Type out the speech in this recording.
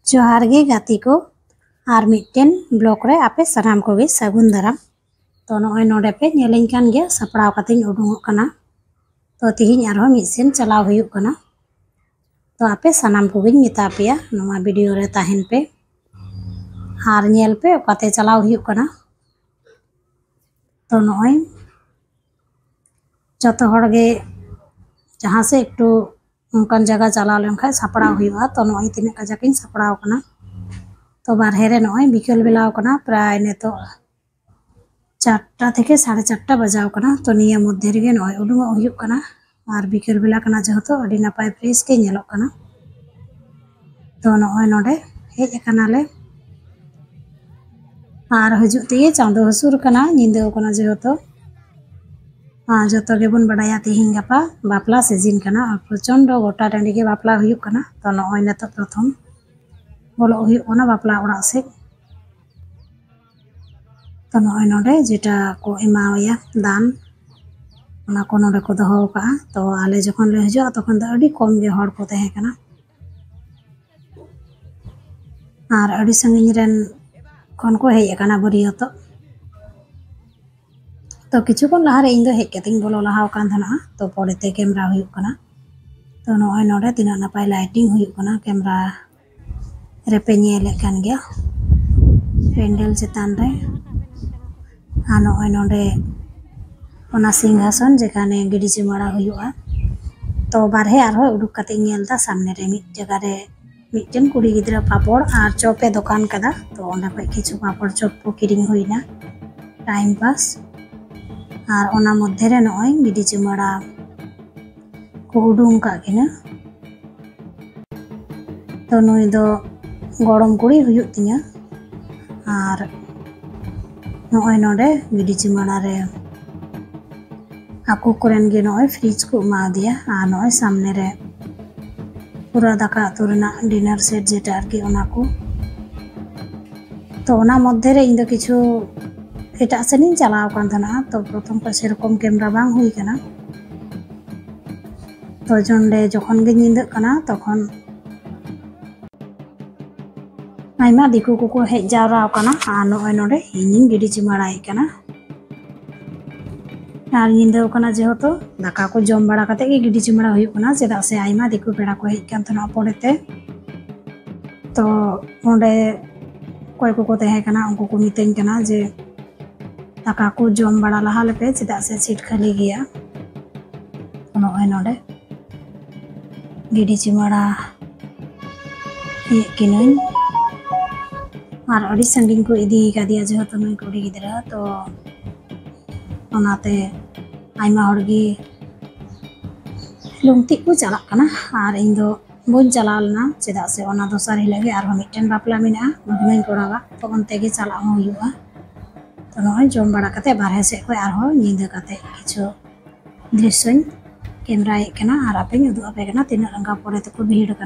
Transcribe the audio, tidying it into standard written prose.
जोहार गे गाती को आर मिट्टेन ब्लॉक रे आपे सानाम कोगे सागुन दाराम। तो नॉय नोडे पे नेलें कान गया सपड़ाव कातें उडुंगोग कना। तो तिहिं आरो मिसेन चलाव हुयुग कना। तो आपे सानाम कोगे मेता पेया नोमा वीडियो रे ताहेन पे आर नेल पे ओकाते चलाव हुयुग कना। तो नॉय जतो हड़ गे जहां से एकटू उनकान जगह चलाव लेनखाय सपड़ाव हुयुगा। तो नॉय तिने काजाकिन सपड़ाव कना। तो बारहे रे नॉय बिकेल बेलाव कना प्राय नेतो 4टा থেকে 4:30 बजाव कना। तो निया मध्य रे नॉय उडुंगोग हुयुग कना और बिकेल बेला कना जेहेतु अडी नापाय फ्रेश के नेलोग कना। तो नॉय नोडे हेज कनाले और हजुग तेगे चांदो हसुर कना निंदो कना जेहेतु जतो गेबन बडाया तिहिं गापा बापला सीजन कना और प्रचंड गोटा टांडी के बापला हुयुग कना। तो नॉय नेतो प्रथम बोलो हुयुग कना बापला ओड़ा से। तो नॉय नोडे जेटा को एमावया दान ओना को नोडे को दोहो का। तो आले जखन ले हजो तखन द अडी कम गे हड़ को तहे कना और अडी संगिन रेन खन को हेज कना बरियतो। तो किछुकन लहारे इन दो हेज कतिंग बोलो लहाव कान धना। तो परेते कैमरा हुयुग कना। तो नॉय नोडे तिना नापाय लाइटिंग हुयुग कना कैमरा रेपे नेले कान गया पेंडल चेतान रे आ नॉय नोडे ओना सिंहासन जेखाने गिडी चिमाड़ा हुयुगा। तो बारहे आरो उडुक कते नेलदा सामने रे मिट जगह रे मिटन कुड़ी गिद्रा पापड़ और चॉपे दुकान कदा। तो ओंडा पे किछु पापड़ चॉप को किरिंग हुइना टाइम पास और ओना मध्य रे नॉय गिडी चिमाड़ा को उडुंग का किना। तो नुई दो गड़म कुड़ी हुयुग तिया और नॉय नोडे गिडी चिमाड़ा रे आकु कोरेन गे नॉय फ्रिज को मा दिया और नॉय सामने रे पूरा दाका तुरना डिनर सेट जेटा आरकी ओना को। तो ओना मध्य रे इन दो किछु एटा सेनिन चलाव कान धना। तो प्रथम को सेरकम कैमरा बांग हुई कना। तो जोंडे जखन गे निंदक कना तखन आयमा दिकु को हेज जावरा कना और नॉय नोडे इनिंग गिडी चिमाड़ाय कना और निंदो कना जेहेतु दाका को जम बड़ा कते गे गिडी चिमाड़ा हुयुग कना चेदा से आयमा दिकु पेड़ा को हेज कान थना पड़ेते। तो ओंडे कोय को तहे कना उनको को मितें कना जे दाका को जम बड़ा लहा लेपे चेदा से सीट खाली गया। नॉय नोडे गिडी चिमाड़ा हेज किनाइन और अड़ी संगिन को इदी कादिया जेहेतु नुई कुड़ी गिद्रा। तो ओनाते आयमा हड़गी लुंगती को चलाक कना और इन दो बन चलाव लेना चेदा से ओना दोसर हिलगे आरो मिटन बापला मेना बुगनाइन कोड़ावा। तो ओनते गे चलाव हुयुगा। तो नॉय जम बड़ा कते बारहे से को आरो निंदा कते किछु दृश्य कैमरा हेज कना और आपे उदुग आपे कना तिना रंगा परे तको भीड़ कना।